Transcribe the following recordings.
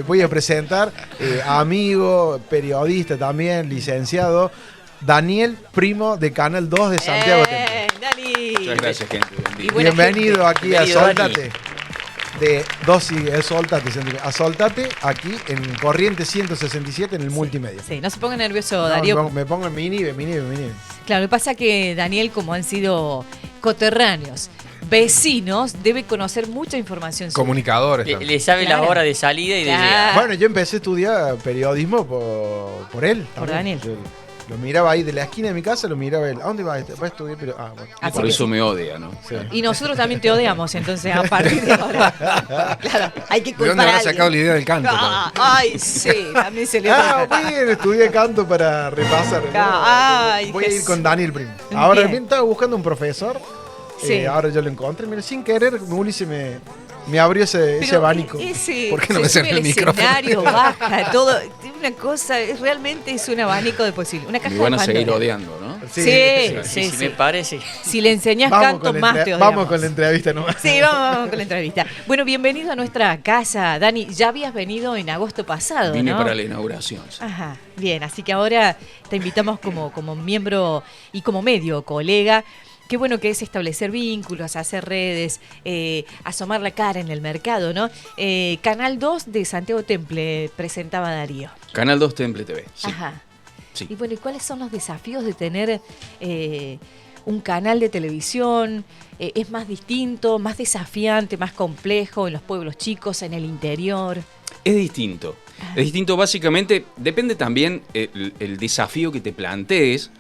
voy a presentar amigo, periodista también, licenciado, Daniel Primo de Canal 2 de Santiago Temple. Dani. Muchas gracias, gente. Bienvenido aquí Bienvenido, a Soltate. De Dosi, a Soltate aquí en Corriente 167 en el multimedia. Sí, no se ponga nervioso, No, Darío. me pongo en mi nive. Claro, lo que pasa que Daniel, como han sido coterráneos, vecinos, debe conocer mucha información sobre. Comunicadores. Le sabe Claro. la hora de salida y de Claro. llegada. Bueno, yo empecé a estudiar periodismo por él. Por también. Daniel. Yo lo miraba ahí de la esquina de mi casa, lo miraba él. ¿A dónde va? Va a estudiar, pero. Bueno. Así Por que eso sí. me odia, ¿no? Sí. Y nosotros también te odiamos, entonces a partir de ahora. Claro, hay que ¿De culpar dónde a habrá alguien. sacado la idea del canto? Ay, sí, también se le Bien, estudié canto para repasar. Ay, Voy a ir Jesús. con Daniel Primo. Ahora Bien. bien estaba buscando un profesor. Sí. Ahora yo lo encontré. Mira, sin querer, Ulises me abrió ese abanico. ¿Por qué no me se cerré sube el al micrófono? escenario, baja, todo. Una cosa, realmente es un abanico de posibilidades. Una caja Me van de a seguir Pandora. odiando, ¿no? Sí. Si me parece. Si le enseñás Vamos canto, con la más te odiamos. Vamos con la entrevista nomás. Sí, vamos con la entrevista. Bueno, bienvenido a nuestra casa, Dani. Ya habías venido en agosto pasado, Vine ¿no? para la inauguración. Sí. Ajá, bien. Así que ahora te invitamos como miembro y como medio colega. Qué bueno que es establecer vínculos, hacer redes, asomar la cara en el mercado, ¿no? Canal 2 de Santiago Temple presentaba Darío. Canal 2 Temple TV. Sí. Ajá. Sí. Y bueno, ¿y cuáles son los desafíos de tener un canal de televisión? ¿Es más distinto, más desafiante, más complejo en los pueblos chicos, en el interior? Es distinto. Es distinto básicamente, depende también el desafío que te plantees,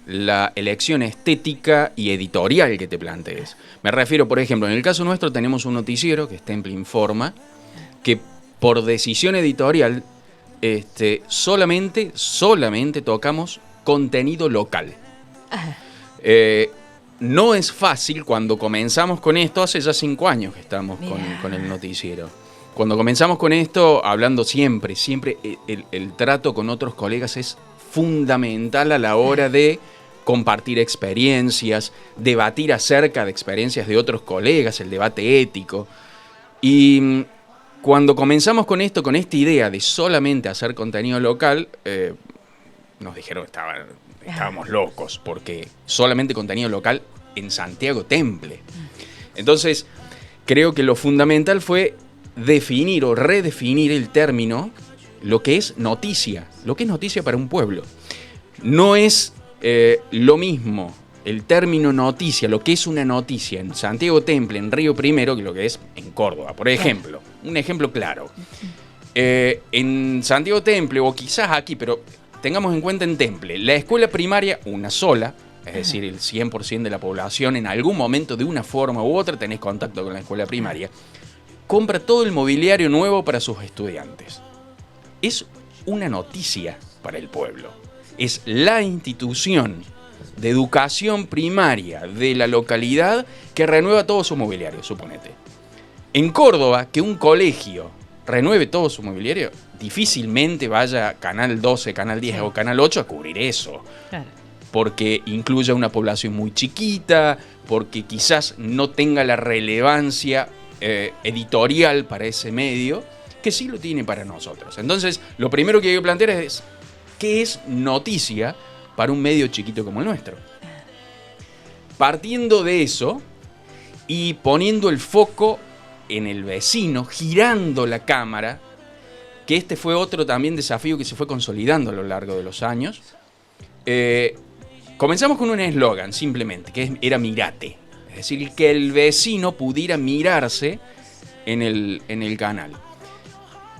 la elección estética y editorial que te plantees. Me refiero, por ejemplo, en el caso nuestro tenemos un noticiero que es Temple Informa, que por decisión editorial solamente tocamos contenido local. Ajá. No es fácil cuando comenzamos con esto, hace ya 5 años que estamos Mirá. con el noticiero. Cuando comenzamos con esto, hablando siempre el trato con otros colegas es fundamental a la hora de compartir experiencias, debatir acerca de experiencias de otros colegas, el debate ético. Y cuando comenzamos con esto, con esta idea de solamente hacer contenido local, nos dijeron que estábamos locos, porque solamente contenido local en Santiago Temple. Entonces, creo que lo fundamental fue definir o redefinir el término, lo que es noticia para un pueblo. No es lo mismo el término noticia, lo que es una noticia en Santiago Temple, en Río Primero, que lo que es en Córdoba. Por ejemplo, un ejemplo claro. En Santiago Temple, o quizás aquí, pero tengamos en cuenta en Temple, la escuela primaria, una sola, es decir, el 100% de la población en algún momento, de una forma u otra, tenés contacto con la escuela primaria, compra todo el mobiliario nuevo para sus estudiantes. Es una noticia para el pueblo. Es la institución de educación primaria de la localidad que renueva todo su mobiliario, suponete. En Córdoba, que un colegio renueve todo su mobiliario, difícilmente vaya Canal 12, Canal 10 o Canal 8 a cubrir eso. Claro. Porque incluya una población muy chiquita, porque quizás no tenga la relevancia editorial para ese medio, que sí lo tiene para nosotros. Entonces, lo primero que hay que plantear es, ¿qué es noticia para un medio chiquito como el nuestro? Partiendo de eso y poniendo el foco en el vecino, girando la cámara, que este fue otro también desafío que se fue consolidando a lo largo de los años. Comenzamos con un eslogan, simplemente, que era mirate. Es decir, que el vecino pudiera mirarse en el canal.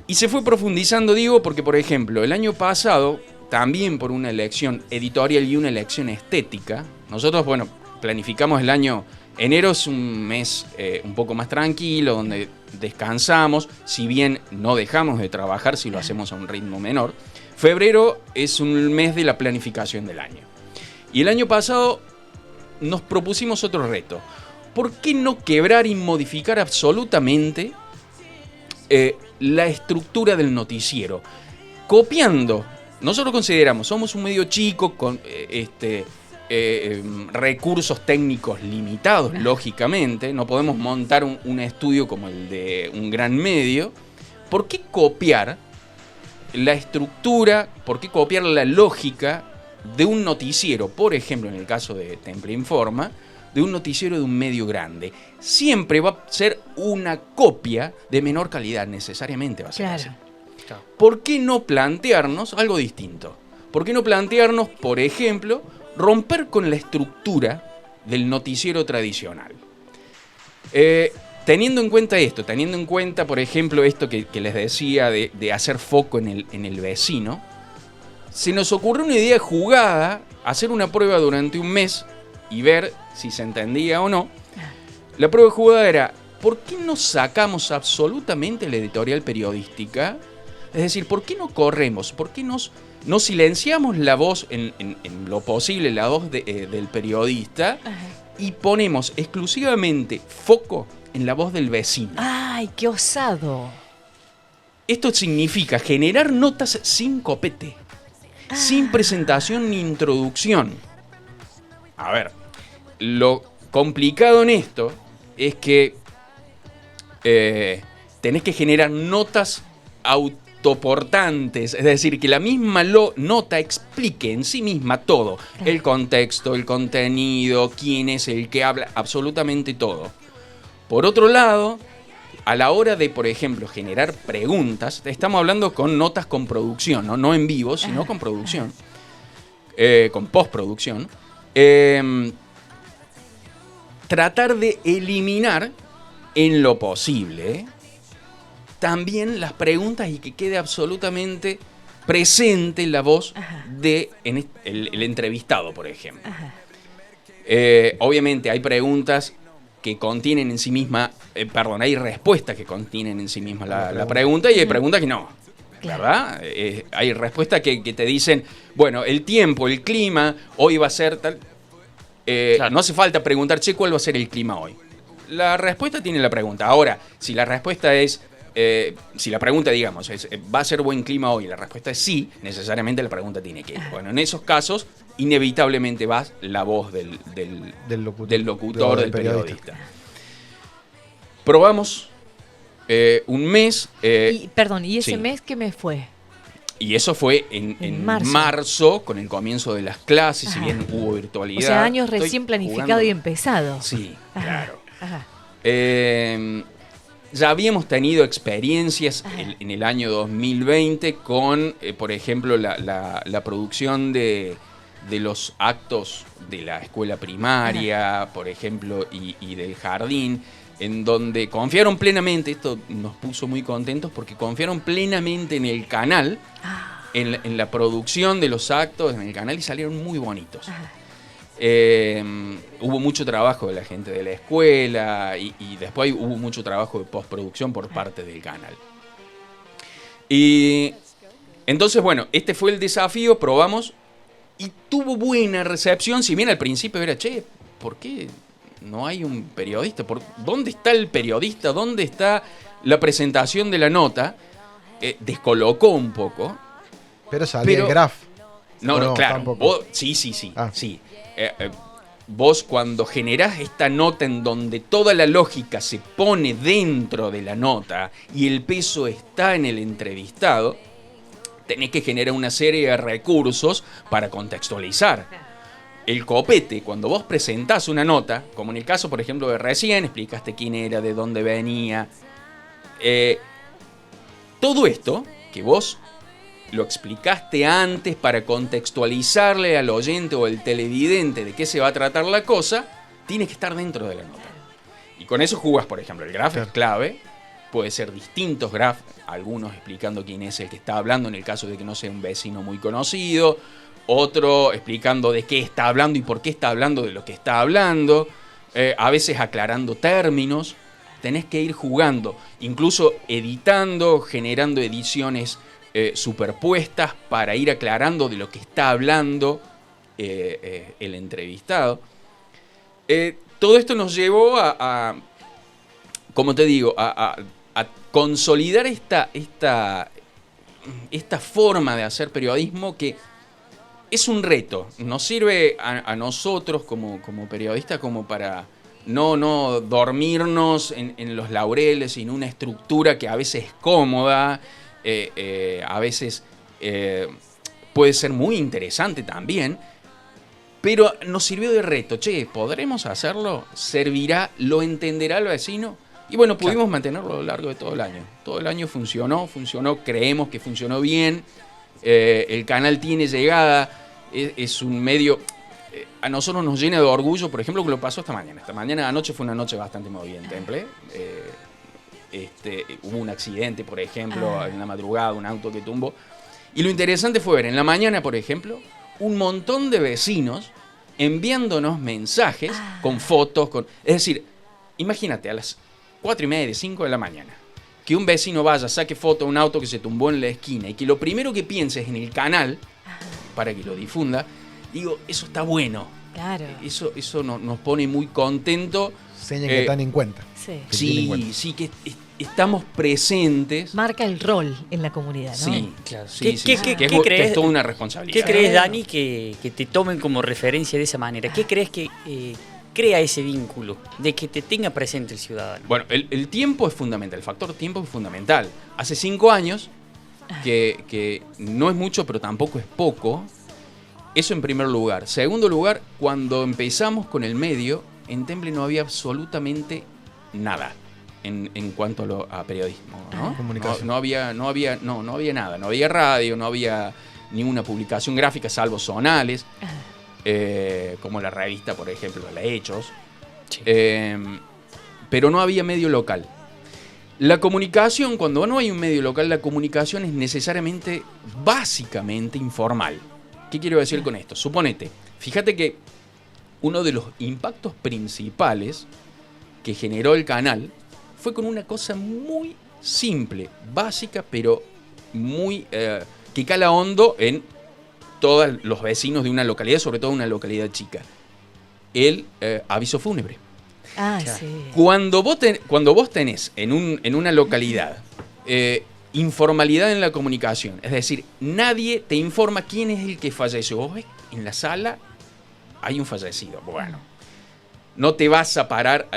Y se fue profundizando, digo, porque, por ejemplo, el año pasado, también por una elección editorial y una elección estética, nosotros, bueno, planificamos el año. Enero es un mes un poco más tranquilo, donde descansamos, si bien no dejamos de trabajar si lo hacemos a un ritmo menor. Febrero es un mes de la planificación del año. Y el año pasado nos propusimos otro reto. ¿Por qué no quebrar y modificar absolutamente la estructura del noticiero? Copiando, nosotros consideramos, somos un medio chico con recursos técnicos limitados, lógicamente. No podemos montar un estudio como el de un gran medio, ¿por qué copiar la estructura, por qué copiar la lógica de un noticiero? Por ejemplo, en el caso de Temple Informa, de un noticiero de un medio grande. Siempre va a ser una copia de menor calidad, necesariamente va a ser así. ¿Por qué no plantearnos algo distinto? ¿Por qué no plantearnos, por ejemplo, romper con la estructura del noticiero tradicional? Teniendo en cuenta esto, teniendo en cuenta, por ejemplo, esto que les decía de hacer foco en el vecino, se nos ocurrió una idea jugada, hacer una prueba durante un mes y ver si se entendía o no. La prueba jugada era, ¿por qué no sacamos absolutamente la editorial periodística? Es decir, ¿por qué no corremos? ¿Por qué no silenciamos la voz en lo posible, la voz del periodista, y ponemos exclusivamente foco en la voz del vecino? ¡Ay, qué osado! Esto significa generar notas sin copete, sin presentación ni introducción. A ver, lo complicado en esto es que tenés que generar notas autoportantes, es decir, que la misma nota explique en sí misma todo, el contexto, el contenido, quién es el que habla, absolutamente todo. Por otro lado, a la hora de, por ejemplo, generar preguntas, estamos hablando con notas con producción, no en vivo, sino con producción, con postproducción, tratar de eliminar en lo posible también las preguntas y que quede absolutamente presente la voz de el entrevistado, por ejemplo. Obviamente hay preguntas que contienen en sí misma, hay respuestas que contienen en sí misma la pregunta, y hay preguntas que no, ¿verdad? Hay respuestas que te dicen, bueno, el tiempo, el clima, hoy va a ser tal. Claro. No hace falta preguntar, che, ¿cuál va a ser el clima hoy? La respuesta tiene la pregunta. Ahora, si la respuesta es, si la pregunta, digamos, es, ¿va a ser buen clima hoy? La respuesta es sí, necesariamente la pregunta tiene que ir. Bueno, en esos casos, inevitablemente va la voz del locutor, del periodista. Probamos un mes. ¿Y ese sí. mes qué mes fue? Y eso fue en marzo, con el comienzo de las clases, si bien hubo virtualidad. O sea, años recién planificado y empezado. Sí, claro. Ya habíamos tenido experiencias en el año 2020 con, por ejemplo, la producción de los actos de la escuela primaria, por ejemplo, y del jardín, en donde confiaron plenamente, esto nos puso muy contentos porque confiaron plenamente en el canal, en la producción de los actos en el canal, y salieron muy bonitos. Hubo mucho trabajo de la gente de la escuela y después hubo mucho trabajo de postproducción por parte del canal. Y entonces, bueno, este fue el desafío, probamos y tuvo buena recepción, si bien al principio era, che, ¿por qué no hay un periodista? ¿Dónde está el periodista? ¿Dónde está la presentación de la nota? Descolocó un poco. Pero salía el graf. No, claro. Vos, sí. Vos cuando generás esta nota en donde toda la lógica se pone dentro de la nota y el peso está en el entrevistado, tenés que generar una serie de recursos para contextualizar. El copete, cuando vos presentás una nota, como en el caso, por ejemplo, de recién, explicaste quién era, de dónde venía, todo esto que vos lo explicaste antes para contextualizarle al oyente o al televidente de qué se va a tratar la cosa, tiene que estar dentro de la nota. Y con eso jugás, por ejemplo, el graf es clave, puede ser distintos graf, algunos explicando quién es el que está hablando en el caso de que no sea un vecino muy conocido, otro explicando de qué está hablando y por qué está hablando de lo que está hablando, a veces aclarando términos. Tenés que ir jugando, incluso editando, generando ediciones superpuestas para ir aclarando de lo que está hablando el entrevistado. Todo esto nos llevó a como te digo, a consolidar esta forma de hacer periodismo que es un reto. Nos sirve a nosotros como periodistas como para no dormirnos en los laureles, en una estructura que a veces es cómoda, a veces puede ser muy interesante también, pero nos sirvió de reto. Che, ¿podremos hacerlo? ¿Servirá? ¿Lo entenderá el vecino? Y bueno, pudimos mantenerlo a lo largo de todo el año. Todo el año funcionó, creemos que funcionó bien. El canal tiene llegada, es un medio... a nosotros nos llena de orgullo, por ejemplo, que lo pasó esta mañana. Esta mañana, anoche fue una noche bastante movida en Temple. Hubo un accidente, por ejemplo, en la madrugada, un auto que tumbó. Y lo interesante fue ver en la mañana, por ejemplo, un montón de vecinos enviándonos mensajes con fotos. Es decir, imagínate, a las 4:30, 5 de la mañana, que un vecino vaya, saque foto de un auto que se tumbó en la esquina y que lo primero que piense es en el canal, para que lo difunda. Digo, eso está bueno. Claro. Eso nos pone muy contentos. Seña que están en cuenta. Sí, que estamos presentes. Marca el rol en la comunidad, ¿no? Sí, claro. Sí, ¿Qué que crees? es toda una responsabilidad. ¿Qué crees, Dani, que te tomen como referencia de esa manera? ¿Qué crees que crea ese vínculo de que te tenga presente el ciudadano? Bueno, el tiempo es fundamental, el factor tiempo es fundamental. Hace 5 años, que no es mucho, pero tampoco es poco. Eso en primer lugar. Segundo lugar, cuando empezamos con el medio, en Temple no había absolutamente nada en cuanto a periodismo, ¿no? Comunicación. No había nada. No había radio, no había ninguna publicación gráfica, salvo zonales, como la revista, por ejemplo, La Hechos. Sí. Pero no había medio local. La comunicación, cuando no hay un medio local, la comunicación es necesariamente, básicamente, informal. ¿Qué quiero decir con esto? Suponete, fíjate que uno de los impactos principales que generó el canal fue con una cosa muy simple, básica, pero muy que cala hondo en todos los vecinos de una localidad, sobre todo una localidad chica. El aviso fúnebre. Sí. Cuando vos tenés en una localidad informalidad en la comunicación, es decir, nadie te informa quién es el que falleció. Vos ves, en la sala hay un fallecido. Bueno, no te vas a parar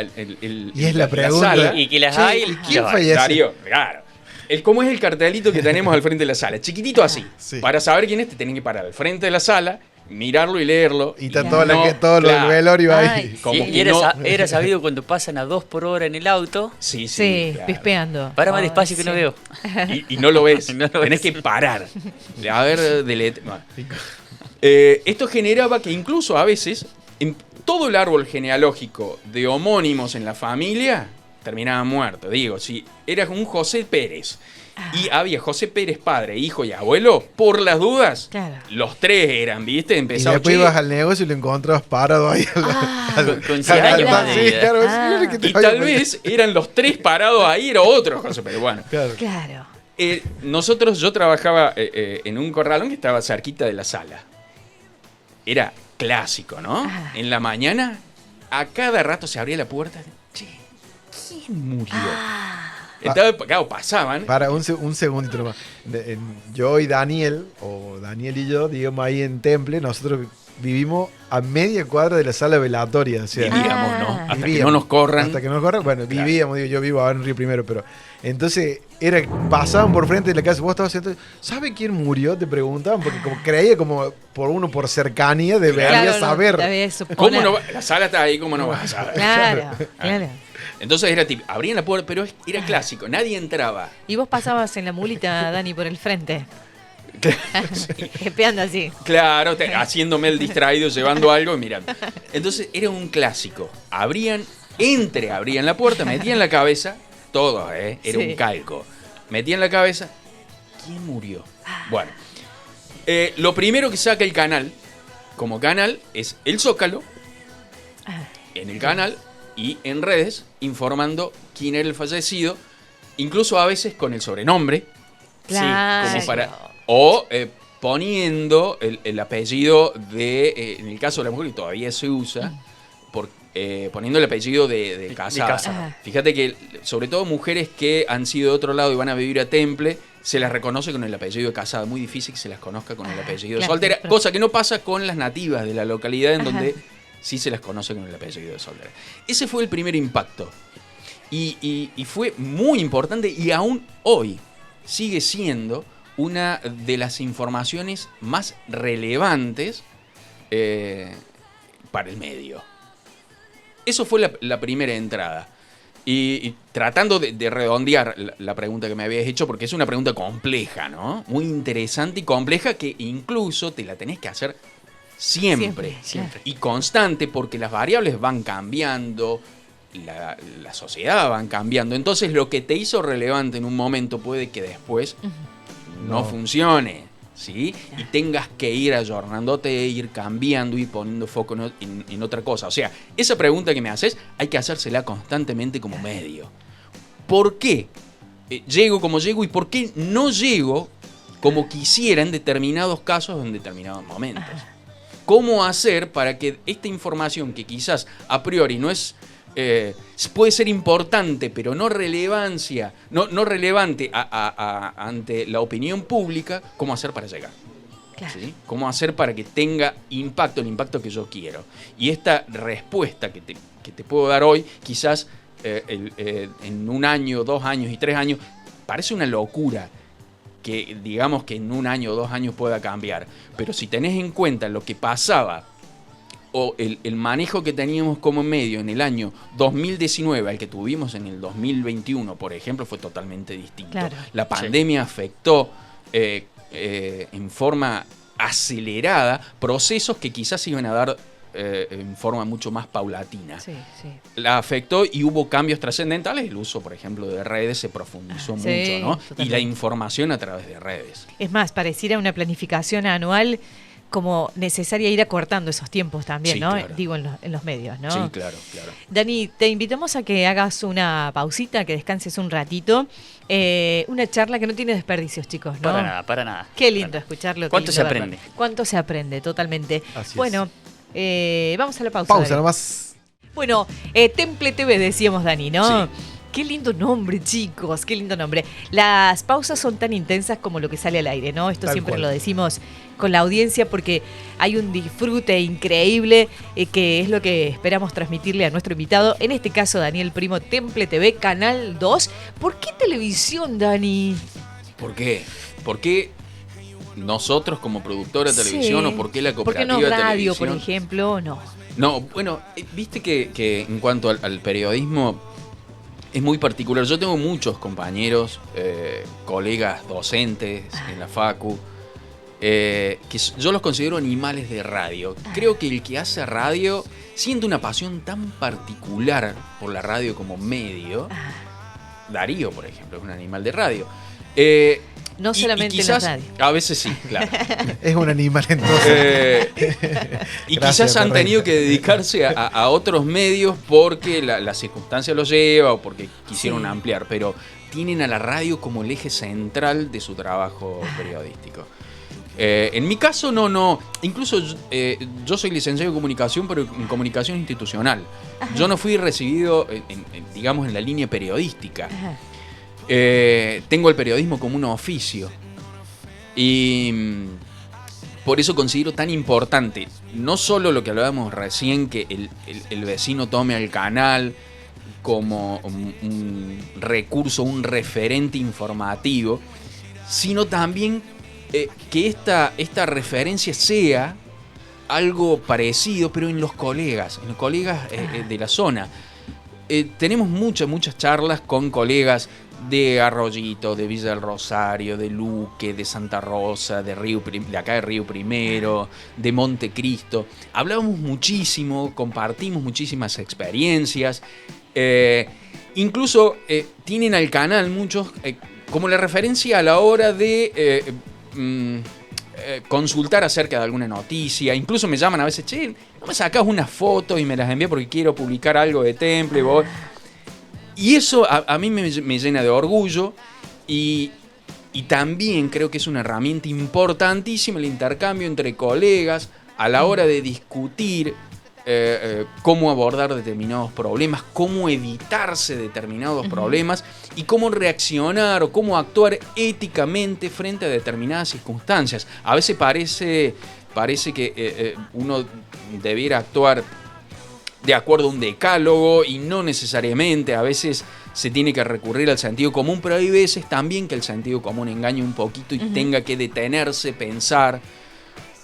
Y es la pregunta. sala. Y que las Sí, hay. ¿y quién falleció? Darío, claro. ¿Cómo es el cartelito que tenemos al frente de la sala? Chiquitito así. Sí. Para saber quién es, te tenés que parar al frente de la sala, mirarlo y leerlo. Y está Claro. todo lo del Claro. velorio ahí. Ay, Como Y que era, no- era sabido cuando pasan a 2 por hora en el auto. Sí, Sí, claro. pispeando. Para más Ay, despacio que sí. no veo. Y no lo ves. No lo Tenés ves. que parar. A ver, bueno. Esto generaba que incluso a veces, en todo el árbol genealógico de homónimos en la familia, terminaba muerto. Digo, si eras un José Pérez y había José Pérez padre, hijo y abuelo, por las dudas, Claro. los 3 eran, ¿viste? Y Empezaba, después che, ibas al negocio y lo encontrabas parado ahí. Con 100 años altar. más Sí, de vida. claro, Ah. señor, que te y vaya tal por- vez eran los 3 parados ahí, era otro José Pérez. Bueno, Claro. Claro. yo trabajaba en un corralón que estaba cerquita de la sala. Era clásico, ¿no? Ah. En la mañana, a cada rato se abría la puerta. Che, ¿quién murió? Entonces, claro, pasaban. Para un segundito nomás. Yo y Daniel, o Daniel y yo, digamos ahí en Temple, nosotros vivimos a media cuadra de la sala velatoria. O sea, Vivíamos, ¿no? Ah. Hasta que vivíamos. no nos corran. Hasta que no nos corran. Bueno, Claro. vivíamos, digo, yo vivo ahora en Río Primero, pero entonces pasaban por frente de la casa, vos estabas sentado, ¿sabe quién murió? Te preguntaban, porque como creía como por cercanía debería Claro, no, saber. debes suponer. ¿Cómo no va? La sala está ahí, ¿cómo no vas a saber? Claro, claro. Entonces era tipo, abrían la puerta, pero era clásico, nadie entraba. Y vos pasabas en la mulita, Dani, por el frente. Jepeando así. Claro, haciéndome el distraído, llevando algo y mirando. Entonces era un clásico. Abrían la puerta, metían la cabeza, todos, era Sí. un calco. Metían la cabeza, ¿quién murió? Bueno, lo primero que saca el canal, como canal, es el Zócalo, en el canal y en redes, informando quién era el fallecido, incluso a veces con el sobrenombre. Claro. Como para, o poniendo el apellido de, en el caso de la mujer, que todavía se usa, poniendo el apellido de casada. casada. Ajá. Fíjate que, sobre todo mujeres que han sido de otro lado y van a vivir a Temple, se las reconoce con el apellido de casada. Muy difícil que se las conozca con el apellido de claro, soltera, pero- cosa que no pasa con las nativas de la localidad, en Ajá. donde sí se las conoce con el apellido de Soldera. Ese fue el primer impacto. Y fue muy importante y aún hoy sigue siendo una de las informaciones más relevantes para el medio. Eso fue la primera entrada. Y tratando de redondear la pregunta que me habías hecho, porque es una pregunta compleja, ¿no? Muy interesante y compleja que incluso te la tenés que hacer siempre. Y constante, porque las variables van cambiando, la sociedad van cambiando. Entonces lo que te hizo relevante en un momento puede que después no funcione. ¿Sí? Y tengas que ir ayornándote, ir cambiando, ir poniendo foco en otra cosa. O sea, esa pregunta que me haces hay que hacérsela constantemente como medio. ¿Por qué llego como llego y por qué no llego como quisiera en determinados casos o en determinados momentos? ¿Cómo hacer para que esta información que quizás a priori no es... puede ser importante, pero no relevante ante la opinión pública, ¿cómo hacer para llegar? Claro. ¿Sí? ¿Cómo hacer para que tenga impacto, el impacto que yo quiero? Y esta respuesta que te puedo dar hoy, quizás en 1 año, 2 años y 3 años, parece una locura que digamos que en 1 año o 2 años pueda cambiar. Pero si tenés en cuenta lo que pasaba o el manejo que teníamos como medio en el año 2019 al que tuvimos en el 2021, por ejemplo, fue totalmente distinto. Claro. La pandemia afectó en forma acelerada procesos que quizás se iban a dar en forma mucho más paulatina. Sí. La afectó y hubo cambios trascendentales. El uso, por ejemplo, de redes se profundizó mucho, ¿no? Totalmente. Y la información a través de redes. Es más, pareciera una planificación anual como necesaria ir acortando esos tiempos también, ¿no? Claro. Digo, en los medios, ¿no? Sí, claro. Dani, te invitamos a que hagas una pausita, que descanses un ratito. Una charla que no tiene desperdicios, chicos, ¿no? Para nada. Qué lindo escucharlo. ¿Cuánto se aprende? ¿Cuánto se aprende? Totalmente. Así bueno, vamos a la pausa. Pausa nomás. Bueno, Temple TV decíamos, Dani, ¿no? Sí. Qué lindo nombre, chicos, qué lindo nombre. Las pausas son tan intensas como lo que sale al aire, ¿no? Esto siempre lo decimos con la audiencia porque hay un disfrute increíble que es lo que esperamos transmitirle a nuestro invitado. En este caso, Daniel Primo, Temple TV, Canal 2. ¿Por qué televisión, Dani? ¿Por qué? ¿Por qué nosotros como productora de televisión o por qué la cooperativa de televisión? ¿Por qué no radio, por ejemplo? No, bueno, viste que en cuanto al periodismo es muy particular. Yo tengo muchos compañeros, colegas docentes en la facu, que yo los considero animales de radio. Creo que el que hace radio siente una pasión tan particular por la radio como medio. Darío, por ejemplo, es un animal de radio. No solamente quizás, en la radio. A veces sí, claro. Es un animal entonces. Y quizás han tenido que dedicarse a otros medios porque la circunstancia los lleva o porque quisieron ampliar, pero tienen a la radio como el eje central de su trabajo periodístico. En mi caso no. Incluso yo soy licenciado en comunicación, pero en comunicación institucional. Ajá. Yo no fui recibido, digamos, en la línea periodística. Ajá. Tengo el periodismo como un oficio y por eso considero tan importante no solo lo que hablábamos recién, que el vecino tome al canal como un recurso, un referente informativo, sino también que esta referencia sea algo parecido, pero en los colegas de la zona. Tenemos muchas charlas con colegas de Arroyito, de Villa del Rosario, de Luque, de Santa Rosa, de acá de Río Primero, de Montecristo. Hablábamos muchísimo, compartimos muchísimas experiencias. Incluso tienen al canal muchos como la referencia a la hora de consultar acerca de alguna noticia. Incluso me llaman a veces, che, ¿no me sacás unas fotos y me las envías porque quiero publicar algo de Temple? Y eso a mí me llena de orgullo y también creo que es una herramienta importantísima el intercambio entre colegas a la hora de discutir cómo abordar determinados problemas, cómo evitarse determinados problemas y cómo reaccionar o cómo actuar éticamente frente a determinadas circunstancias. A veces parece que uno debiera actuar de acuerdo a un decálogo y no necesariamente, a veces se tiene que recurrir al sentido común, pero hay veces también que el sentido común engañe un poquito y tenga que detenerse, pensar.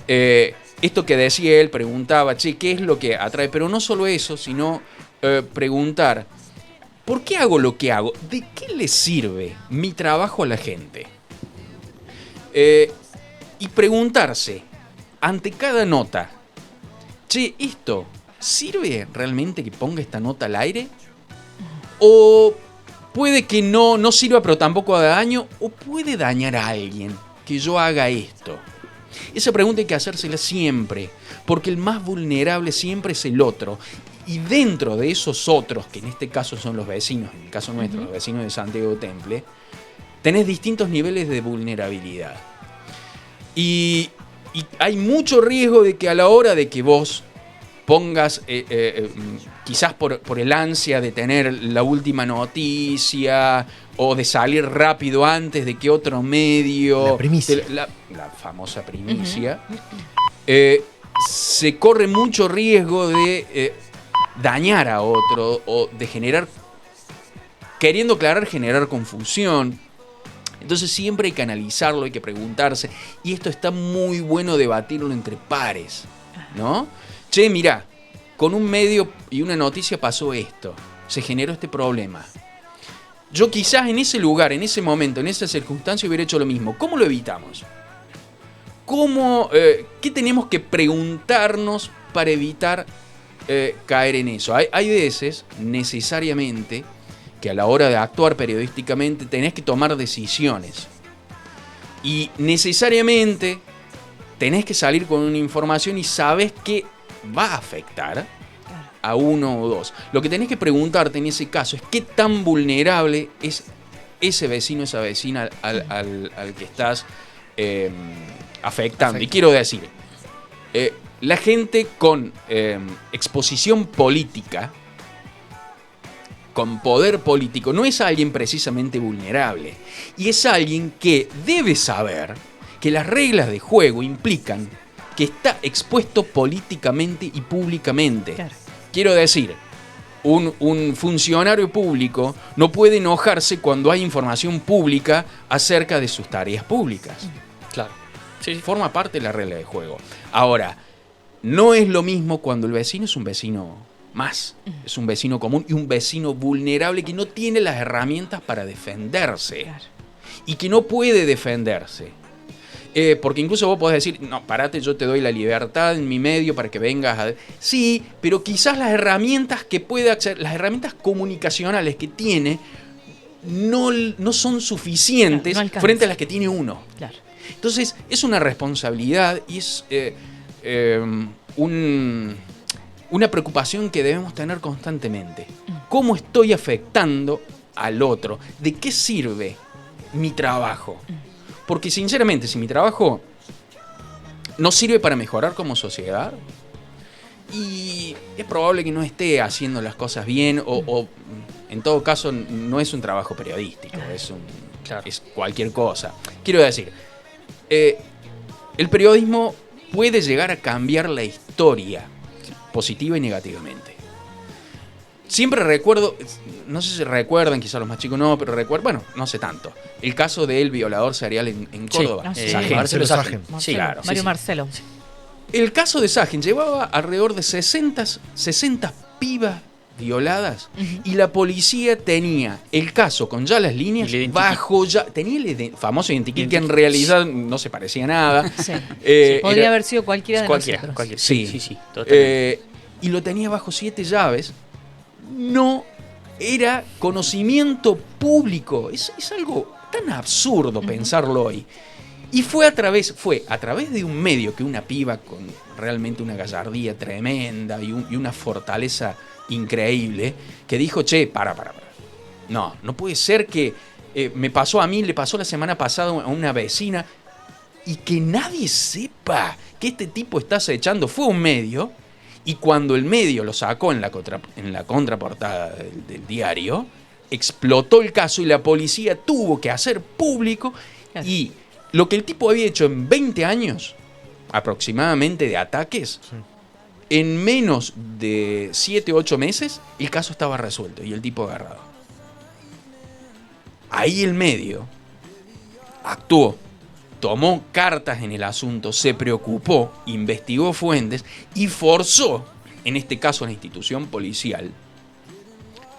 Esto que decía él, preguntaba, che, ¿qué es lo que atrae? Pero no solo eso, sino preguntar, ¿por qué hago lo que hago? ¿De qué le sirve mi trabajo a la gente? Y preguntarse, ante cada nota, che, ¿esto sirve realmente que ponga esta nota al aire? ¿O puede que no sirva pero tampoco haga daño? ¿O puede dañar a alguien que yo haga esto? Esa pregunta hay que hacérsela siempre, porque el más vulnerable siempre es el otro. Y dentro de esos otros, que en este caso son los vecinos, en el caso nuestro, los vecinos de Santiago Temple, tenés distintos niveles de vulnerabilidad. Y hay mucho riesgo de que a la hora de que vos pongas, quizás por el ansia de tener la última noticia o de salir rápido antes de que otro medio... La primicia. La famosa primicia. Se corre mucho riesgo de dañar a otro o de generar... Queriendo aclarar, generar confusión. Entonces siempre hay que analizarlo, hay que preguntarse. Y esto está muy bueno debatirlo entre pares, ¿no? Che, mirá, con un medio y una noticia pasó esto. Se generó este problema. Yo quizás en ese lugar, en ese momento, en esa circunstancia hubiera hecho lo mismo. ¿Cómo lo evitamos? ¿Qué tenemos que preguntarnos para evitar caer en eso? Hay veces, necesariamente, que a la hora de actuar periodísticamente tenés que tomar decisiones. Y necesariamente tenés que salir con una información y sabes que va a afectar a uno o dos. Lo que tenés que preguntarte en ese caso es qué tan vulnerable es ese vecino, esa vecina al que estás afectando. Y quiero decir, la gente con exposición política, con poder político, no es alguien precisamente vulnerable. Y es alguien que debe saber que las reglas de juego implican que está expuesto políticamente y públicamente. Claro. Quiero decir, un funcionario público no puede enojarse cuando hay información pública acerca de sus tareas públicas. Claro. Sí. Forma parte de la regla de juego. Ahora, no es lo mismo cuando el vecino es un vecino más. Es un vecino común y un vecino vulnerable que no tiene las herramientas para defenderse. Claro. Y que no puede defenderse. Porque incluso vos podés decir, no, parate, yo te doy la libertad en mi medio para que vengas a... Sí, pero quizás las herramientas que puede acceder, las herramientas comunicacionales que tiene, no son suficientes, claro, no frente a las que tiene uno. Claro. Entonces, es una responsabilidad y es una preocupación que debemos tener constantemente. ¿Cómo estoy afectando al otro? ¿De qué sirve mi trabajo? Porque sinceramente, si mi trabajo no sirve para mejorar como sociedad, y es probable que no esté haciendo las cosas bien, o en todo caso no es un trabajo periodístico, es cualquier cosa. Quiero decir, el periodismo puede llegar a cambiar la historia, positiva y negativamente. Siempre recuerdo, no sé si recuerdan, quizás los más chicos no, pero recuerdo, bueno, no sé tanto, el caso del violador serial en Córdoba. Sí, Marcelo Sajen. Sí, claro. Mario Marcelo. El caso de Sajen llevaba alrededor de 60 pibas violadas, y la policía tenía el caso con ya las líneas bajo ya, tenía el famoso identikit que en realidad no se parecía a nada. Sí. Podría haber sido cualquiera de nosotros. Cualquiera. Sí. Totalmente. Y lo tenía bajo 7 llaves. No era conocimiento público. Es algo tan absurdo pensarlo hoy. Y fue a través de un medio que una piba con realmente una gallardía tremenda y una fortaleza increíble, que dijo, che, para. No puede ser que me pasó a mí, le pasó la semana pasada a una vecina, y que nadie sepa que este tipo está acechando. Fue un medio. Y cuando el medio lo sacó en la contraportada del diario, explotó el caso y la policía tuvo que hacer público. Claro. Y lo que el tipo había hecho en 20 años, aproximadamente, de ataques, En menos de 7 u 8 meses, el caso estaba resuelto y el tipo agarrado. Ahí el medio actuó, tomó cartas en el asunto, se preocupó, investigó fuentes y forzó, en este caso a la institución policial,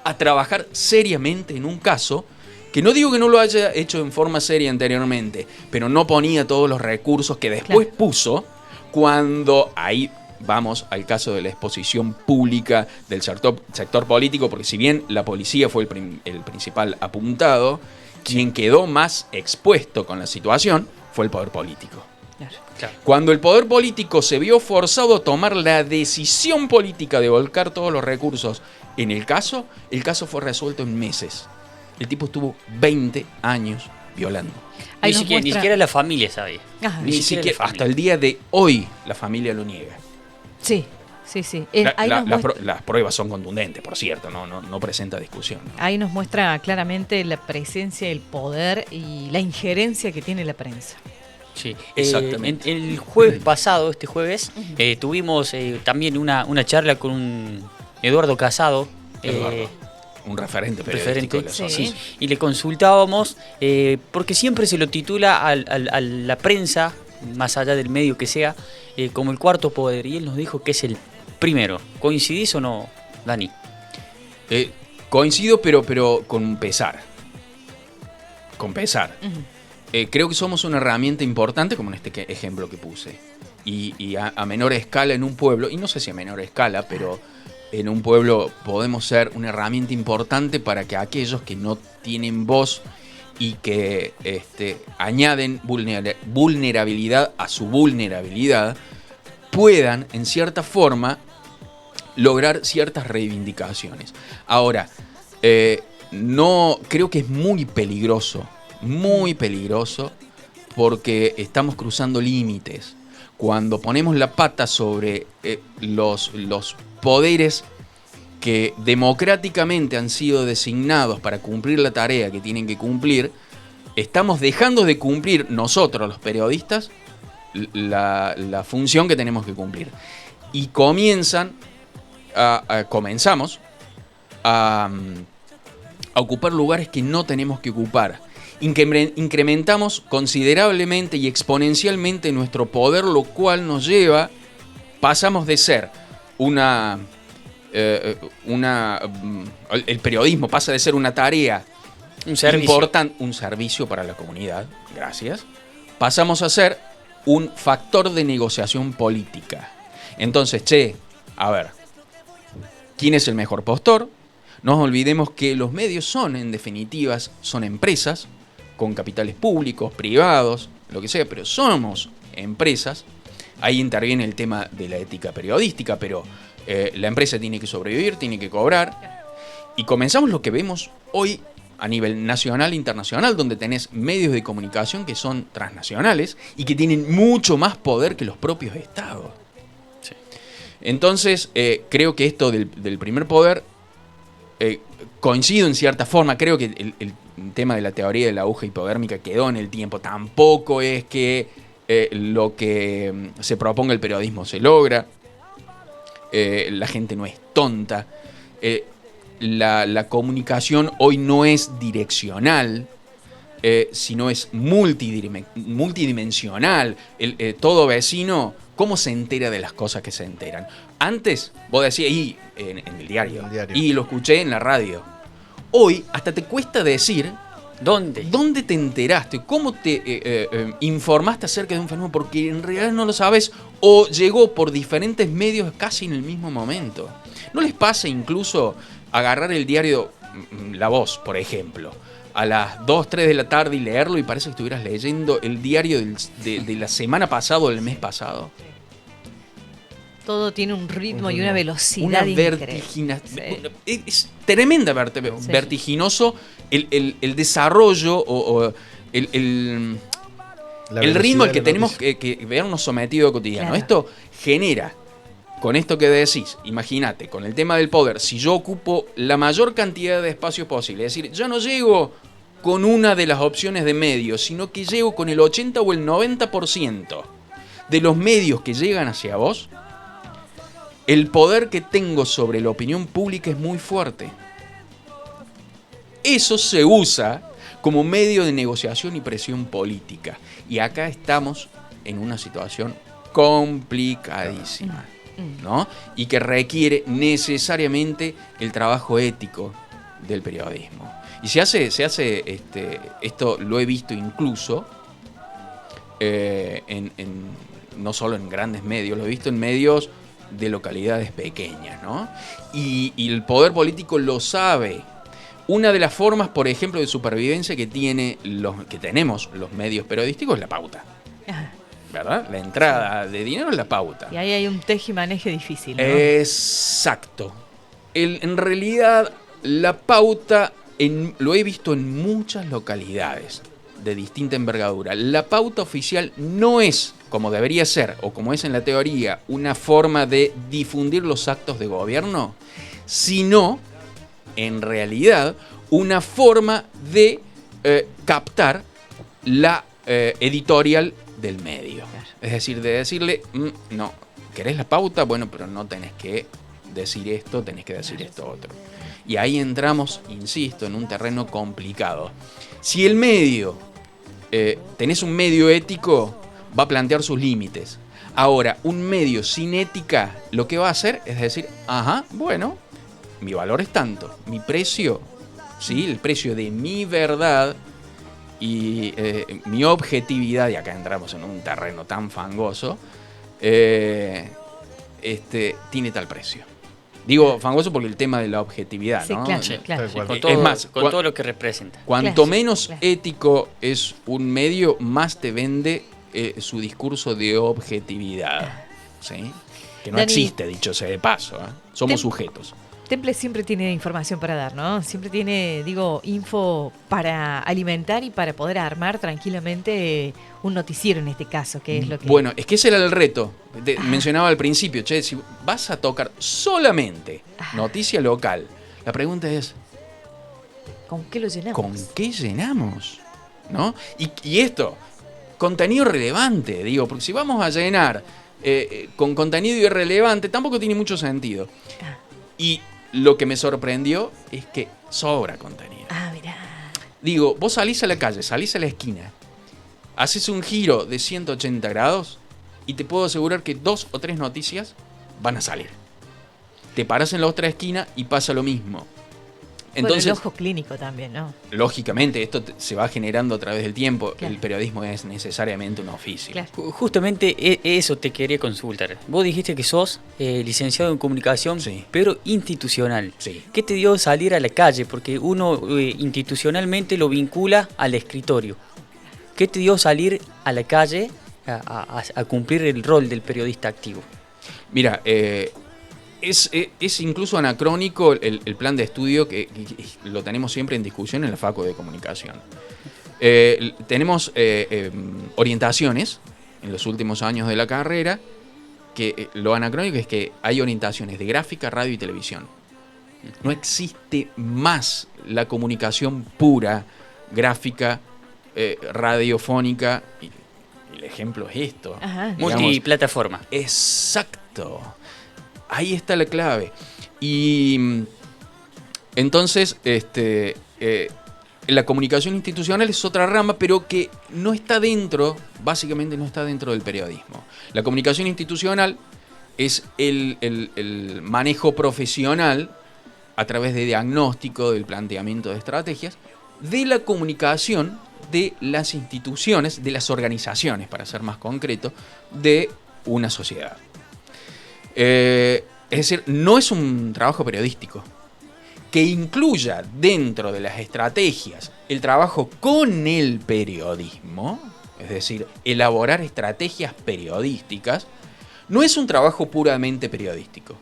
a trabajar seriamente en un caso que no digo que no lo haya hecho en forma seria anteriormente, pero no ponía todos los recursos que después puso cuando ahí vamos al caso de la exposición pública del sector político, porque si bien la policía fue el principal apuntado, quien quedó más expuesto con la situación fue el poder político. Claro. Cuando el poder político se vio forzado a tomar la decisión política de volcar todos los recursos en el caso fue resuelto en meses. El tipo estuvo 20 años violando. Ni siquiera la familia sabe. Ajá. Ni siquiera hasta el día de hoy la familia lo niega. Sí, sí, sí. Las pruebas son contundentes, por cierto, no presenta discusión, ¿no? Ahí nos muestra claramente la presencia, el poder y la injerencia que tiene la prensa. Sí, exactamente. El jueves pasado, este jueves, tuvimos también una charla con un Eduardo Casado. Un referente periodístico de la zona. Sí. Y le consultábamos, porque siempre se lo titula a la prensa, más allá del medio que sea, como el cuarto poder. Y él nos dijo que es el primero. ¿Coincidís o no, Dani? Coincido, pero con pesar. Con pesar. Uh-huh. Creo que somos una herramienta importante, como en este ejemplo que puse. Y a menor escala en un pueblo, y no sé si a menor escala, pero en un pueblo podemos ser una herramienta importante para que aquellos que no tienen voz y que añaden vulnerabilidad a su vulnerabilidad, puedan, en cierta forma, lograr ciertas reivindicaciones. Ahora, no creo que es muy peligroso, porque estamos cruzando límites. Cuando ponemos la pata sobre los poderes que democráticamente han sido designados para cumplir la tarea que tienen que cumplir, estamos dejando de cumplir nosotros, los periodistas, la función que tenemos que cumplir. Y comenzamos a ocupar lugares que no tenemos que ocupar. Incrementamos considerablemente y exponencialmente nuestro poder, lo cual nos lleva, pasamos de ser el periodismo pasa de ser una tarea importante, un servicio para la comunidad, gracias, pasamos a ser un factor de negociación política. Entonces, a ver, ¿quién es el mejor postor? No nos olvidemos que los medios son, en definitivas, son empresas con capitales públicos, privados, lo que sea, pero somos empresas. Ahí interviene el tema de la ética periodística, pero la empresa tiene que sobrevivir, tiene que cobrar. Y comenzamos lo que vemos hoy a nivel nacional e internacional, donde tenés medios de comunicación que son transnacionales y que tienen mucho más poder que los propios estados. Sí. Entonces, creo que esto del primer poder, coincido en cierta forma, creo que el tema de la teoría de la aguja hipodérmica quedó en el tiempo. Tampoco es que lo que se proponga el periodismo se logra. La gente no es tonta. La comunicación hoy no es direccional, sino es multidimensional. Todo vecino, ¿cómo se entera de las cosas que se enteran? Antes, vos decías, en el diario, y lo escuché en la radio. Hoy, hasta te cuesta decir ¿Dónde te enteraste? ¿Cómo te informaste acerca de un fenómeno? Porque en realidad no lo sabes o llegó por diferentes medios casi en el mismo momento. ¿No les pasa incluso agarrar el diario La Voz, por ejemplo, a las 2, 3 de la tarde y leerlo y parece que estuvieras leyendo el diario de la semana pasada o del mes pasado? Todo tiene un ritmo y una velocidad increíble. Es tremenda, vertiginoso el desarrollo o el ritmo al que tenemos que vernos sometidos cotidiano. Claro. Esto genera, con esto que decís, imagínate, con el tema del poder, si yo ocupo la mayor cantidad de espacio posible, es decir, yo no llego con una de las opciones de medios, sino que llego con el 80 o el 90% de los medios que llegan hacia vos, el poder que tengo sobre la opinión pública es muy fuerte. Eso se usa como medio de negociación y presión política. Y acá estamos en una situación complicadísima, ¿no? Y que requiere necesariamente el trabajo ético del periodismo. Y se hace esto lo he visto incluso no solo en grandes medios, lo he visto en medios de localidades pequeñas, ¿no? Y el poder político lo sabe. Una de las formas, por ejemplo, de supervivencia que tenemos los medios periodísticos es la pauta. ¿Verdad? La entrada de dinero es la pauta. Y ahí hay un tejimaneje difícil, ¿no? Exacto. En realidad, la pauta lo he visto en muchas localidades de distinta envergadura. La pauta oficial no es, como debería ser, o como es en la teoría, una forma de difundir los actos de gobierno, sino, en realidad, una forma de captar la editorial del medio. Claro. Es decir, de decirle, no, ¿querés la pauta? Bueno, pero no tenés que decir esto, tenés que decir esto otro. Y ahí entramos, insisto, en un terreno complicado. Si el medio, tenés un medio ético, va a plantear sus límites. Ahora, un medio sin ética, lo que va a hacer es decir, ajá, bueno, mi valor es tanto, mi precio, ¿sí? El precio de mi verdad y mi objetividad, y acá entramos en un terreno tan fangoso, tiene tal precio. Digo fangoso porque el tema de la objetividad, Sí, ¿no? claro, Sí, claro. Con Es más, todo lo que representa. Cuanto Claro, menos claro. ético es un medio, más te vende su discurso de objetividad, ¿sí? Que no Dani, existe, dicho sea de paso, ¿eh? Somos sujetos. Temple siempre tiene información para dar, ¿no? Siempre tiene, info para alimentar y para poder armar tranquilamente un noticiero en este caso, que es lo que... Bueno, es que ese era el reto. Mencionaba al principio, che, si vas a tocar solamente noticia local, la pregunta es, ¿Con qué lo llenamos? ¿con qué llenamos? ¿No? Y esto, contenido relevante, digo, porque si vamos a llenar con contenido irrelevante, tampoco tiene mucho sentido. Y lo que me sorprendió es que sobra contenido. Mirá. Digo, vos salís a la calle, salís a la esquina, haces un giro de 180 grados y te puedo asegurar que 2 o 3 noticias van a salir. Te paras en la otra esquina y pasa lo mismo. Entonces, Bueno, el ojo clínico también, ¿no? lógicamente, esto se va generando a través del tiempo. Claro. El periodismo es necesariamente un oficio. Claro. Justamente eso te quería consultar. Vos dijiste que sos licenciado en comunicación, Sí. pero institucional. Sí. ¿Qué te dio salir a la calle? Porque uno institucionalmente lo vincula al escritorio. ¿Qué te dio salir a la calle a cumplir el rol del periodista activo? Mira, es incluso anacrónico el plan de estudio que lo tenemos siempre en discusión en la Facu de Comunicación. Tenemos orientaciones en los últimos años de la carrera, que lo anacrónico es que hay orientaciones de gráfica, radio y televisión. No existe más la comunicación pura, gráfica, radiofónica, y el ejemplo es esto. Ajá. Digamos, Multiplataforma. exacto. Ahí está la clave. Y entonces, la comunicación institucional es otra rama, pero que no está dentro, básicamente no está dentro del periodismo. La comunicación institucional es el manejo profesional a través de diagnóstico, del planteamiento de estrategias, de la comunicación de las instituciones, de las organizaciones, para ser más concreto, de una sociedad. Es decir, no es un trabajo periodístico que incluya dentro de las estrategias el trabajo con el periodismo, es decir, elaborar estrategias periodísticas, no es un trabajo puramente periodístico.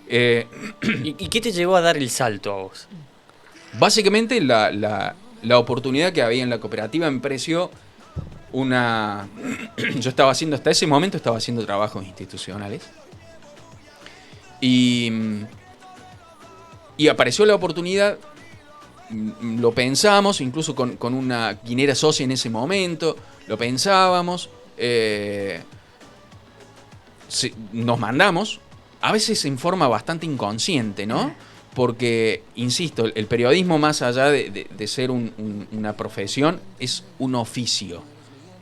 ¿Y qué te llevó a dar el salto a vos? Básicamente la oportunidad que había en la cooperativa me pareció una... Yo estaba haciendo, hasta ese momento estaba haciendo trabajos institucionales. Y apareció la oportunidad, lo pensamos, incluso con una quinera socia en ese momento, lo pensábamos, nos mandamos a veces en forma bastante inconsciente, ¿no? Porque, insisto, el periodismo, más allá de ser una profesión, es un oficio.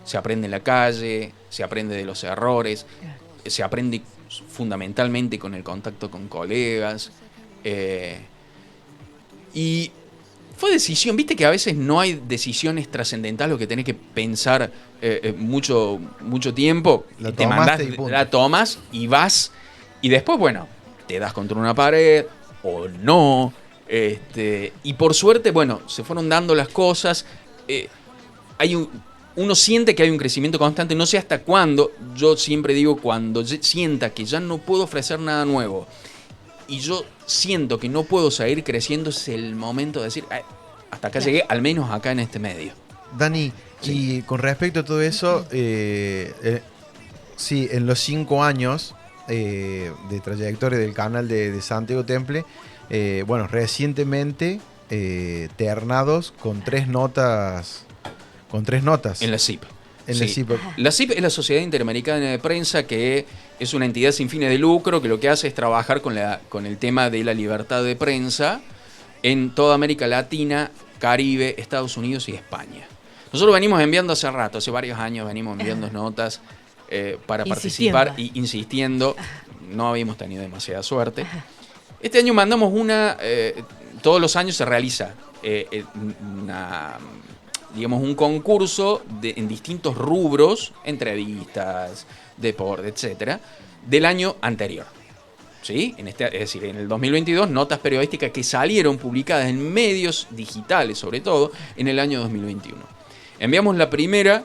Se aprende en la calle, se aprende de los errores, se aprende fundamentalmente con el contacto con colegas. Y fue decisión, viste que a veces no hay decisiones trascendentales, lo que tenés que pensar mucho tiempo. La tomas y vas, y después, bueno, te das contra una pared o no. Y por suerte, bueno, se fueron dando las cosas. Uno siente que hay un crecimiento constante, no sé hasta cuándo. Yo siempre digo, cuando sienta que ya no puedo ofrecer nada nuevo y yo siento que no puedo seguir creciendo, es el momento de decir, hasta acá llegué, al menos acá en este medio. Dani, Sí. y con respecto a todo eso, sí, en los 5 años de trayectoria del canal de Santiago Temple, bueno, recientemente ternados con 3 notas. En la CIP. En la CIP. La CIP es la Sociedad Interamericana de Prensa, que es una entidad sin fines de lucro que lo que hace es trabajar con el tema de la libertad de prensa en toda América Latina, Caribe, Estados Unidos y España. Nosotros venimos enviando hace rato, hace varios años venimos enviando notas para participar y insistiendo. No habíamos tenido demasiada suerte. Este año mandamos una, todos los años se realiza un concurso en distintos rubros, entrevistas, deporte, etcétera, del año anterior. ¿Sí? Es decir, en el 2022, notas periodísticas que salieron publicadas en medios digitales, sobre todo, en el año 2021. Enviamos la primera,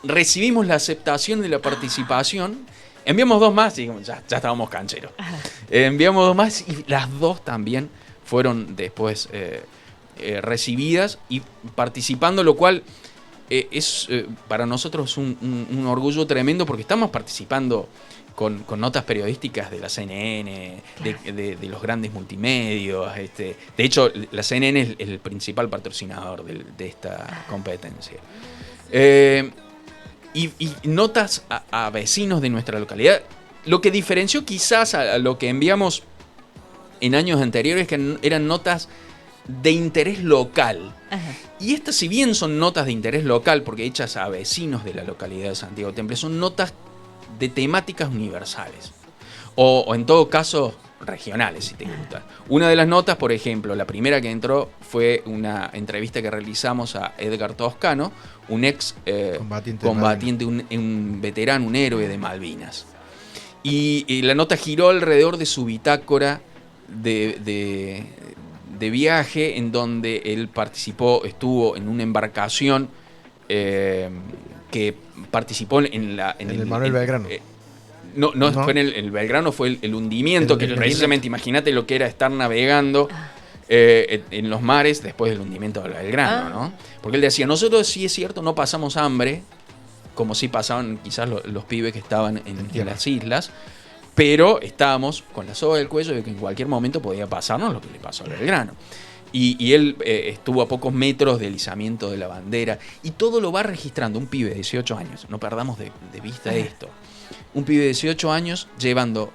recibimos la aceptación de la participación, enviamos 2 más y ya estábamos cancheros. Enviamos 2 más y las 2 también fueron después recibidas y participando, lo cual es para nosotros un orgullo tremendo, porque estamos participando con notas periodísticas de la CNN, de los grandes multimedios. De hecho, la CNN es el principal patrocinador de esta competencia. Y notas a vecinos de nuestra localidad. Lo que diferenció quizás a lo que enviamos en años anteriores, que eran notas de interés local. Ajá. Y estas, si bien son notas de interés local, porque hechas a vecinos de la localidad de Santiago Temple, son notas de temáticas universales. O en todo caso, regionales, si te gusta. Una de las notas, por ejemplo, la primera que entró fue una entrevista que realizamos a Edgar Toscano, un ex combatiente, un veterano, un héroe de Malvinas. Y la nota giró alrededor de su bitácora de viaje, en donde él estuvo en una embarcación que participó en el Manuel Belgrano. No, fue en el Belgrano, fue el hundimiento, que precisamente, imagínate lo que era estar navegando en los mares después del hundimiento del Belgrano, ¿no? Porque él decía, nosotros sí es cierto, no pasamos hambre, como sí pasaban quizás los pibes que estaban en las islas, pero estábamos con la soga del cuello de que en cualquier momento podía pasarnos lo que le pasó al Belgrano. Y él estuvo a pocos metros del izamiento de la bandera, y todo lo va registrando un pibe de 18 años, no perdamos de vista esto. Un pibe de 18 años llevando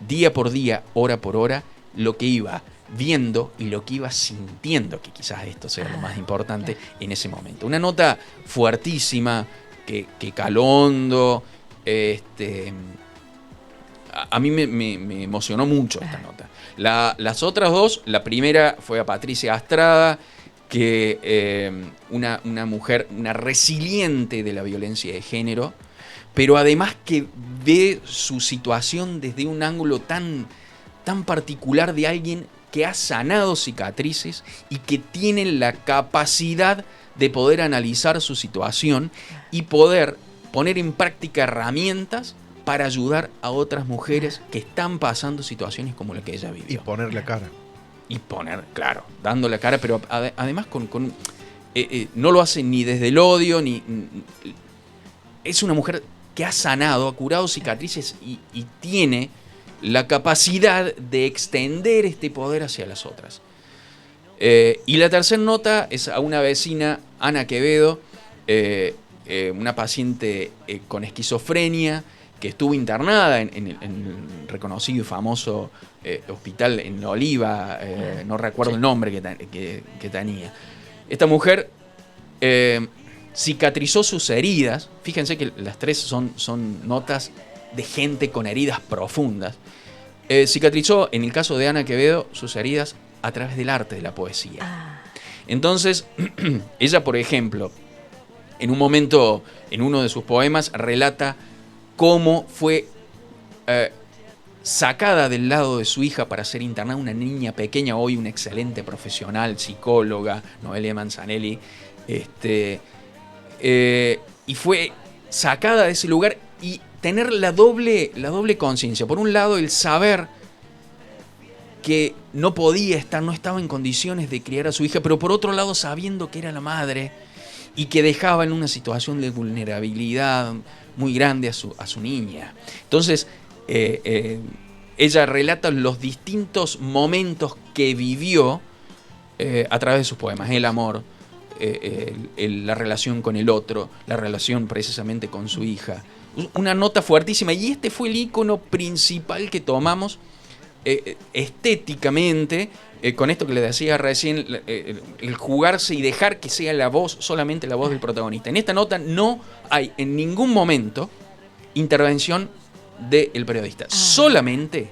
día por día, hora por hora, lo que iba viendo y lo que iba sintiendo, que quizás esto sea lo más importante en ese momento. Una nota fuertísima, que caló hondo. A mí me emocionó mucho esta nota. Las otras 2, la primera fue a Patricia Astrada, que una mujer, una resiliente de la violencia de género, pero además que ve su situación desde un ángulo tan particular, de alguien que ha sanado cicatrices y que tiene la capacidad de poder analizar su situación y poder poner en práctica herramientas para ayudar a otras mujeres que están pasando situaciones como la que ella vivió. Y poner la cara. Y claro, dando la cara, pero además no lo hace ni desde el odio, es una mujer que ha sanado, ha curado cicatrices y tiene la capacidad de extender este poder hacia las otras. Y la tercera nota es a una vecina, Ana Quevedo, una paciente con esquizofrenia, que estuvo internada en el reconocido y famoso hospital en Oliva, no recuerdo el nombre que tenía. Esta mujer cicatrizó sus heridas. Fíjense que las tres son notas de gente con heridas profundas. Cicatrizó, en el caso de Ana Quevedo, sus heridas a través del arte de la poesía. Entonces, ella, por ejemplo, en un momento, en uno de sus poemas, relata cómo fue sacada del lado de su hija para ser internada, una niña pequeña, hoy una excelente profesional, psicóloga, Noelia Manzanelli, y fue sacada de ese lugar y tener la doble conciencia. Por un lado, el saber que no estaba en condiciones de criar a su hija, pero por otro lado, sabiendo que era la madre y que dejaba en una situación de vulnerabilidad muy grande a su niña. Entonces, ella relata los distintos momentos que vivió a través de sus poemas. El amor, la relación con el otro, la relación precisamente con su hija. Una nota fuertísima, y este fue el ícono principal que tomamos estéticamente, con esto que le decía recién, el jugarse y dejar que sea la voz, solamente la voz del protagonista. En esta nota no hay en ningún momento intervención del periodista. Solamente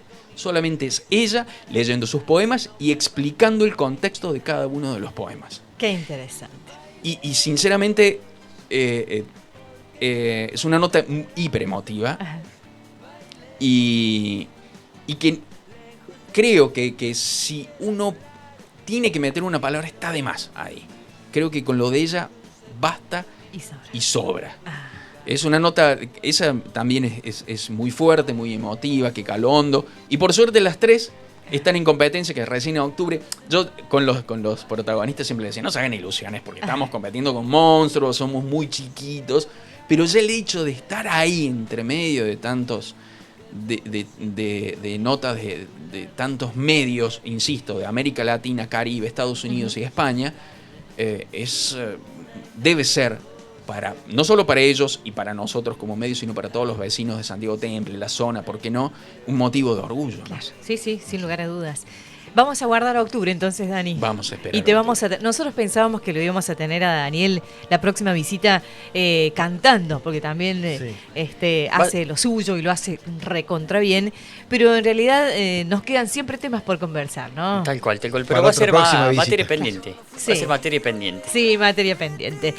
es ella leyendo sus poemas y explicando el contexto de cada uno de los poemas. Qué interesante. Y sinceramente es una nota hiper emotiva. Y que creo que si uno tiene que meter una palabra, está de más ahí. Creo que con lo de ella basta y sobra. Es una nota, esa también es muy fuerte, muy emotiva, que caló hondo. Y por suerte las tres están en competencia, que recién en octubre. Yo con los protagonistas siempre les decía, no se hagan ilusiones, porque estamos compitiendo con monstruos, somos muy chiquitos. Pero ya el hecho de estar ahí entre medio de tantos de notas de tantos medios, insisto, de América Latina, Caribe, Estados Unidos y España, debe ser no solo para ellos y para nosotros como medios, sino para todos los vecinos de Santiago Temple, la zona, ¿por qué no? Un motivo de orgullo. Claro. Sí, sin lugar a dudas. Vamos a guardar a octubre entonces, Dani. Vamos a esperar. Y nosotros pensábamos que lo íbamos a tener a Daniel la próxima visita cantando, porque también hace lo suyo y lo hace recontra bien, pero en realidad nos quedan siempre temas por conversar, ¿no? Tal cual, pero va a ser materia pendiente. Sí. Va a ser materia pendiente. Sí, materia pendiente.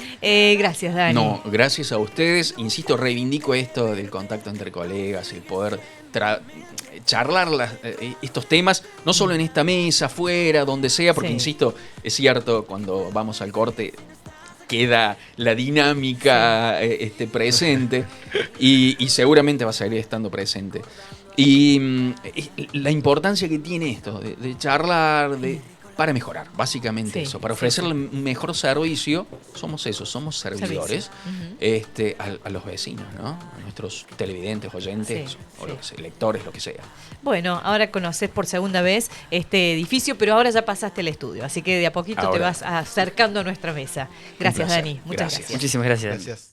Gracias, Dani. No, gracias a ustedes. Insisto, reivindico esto del contacto entre colegas, el poder charlar estos temas, no solo en esta mesa, afuera, donde sea, porque insisto, es cierto, cuando vamos al corte queda la dinámica presente y seguramente va a seguir estando presente. Y la importancia que tiene esto de charlar, para mejorar, básicamente eso, para ofrecerle un mejor servicio, somos servidores a los vecinos, ¿no? A nuestros televidentes, oyentes, lectores, lo que sea. Bueno, ahora conoces por segunda vez este edificio, pero ahora ya pasaste el estudio, así que de a poquito te vas acercando a nuestra mesa. Gracias, Dani. Muchas gracias. Muchísimas gracias.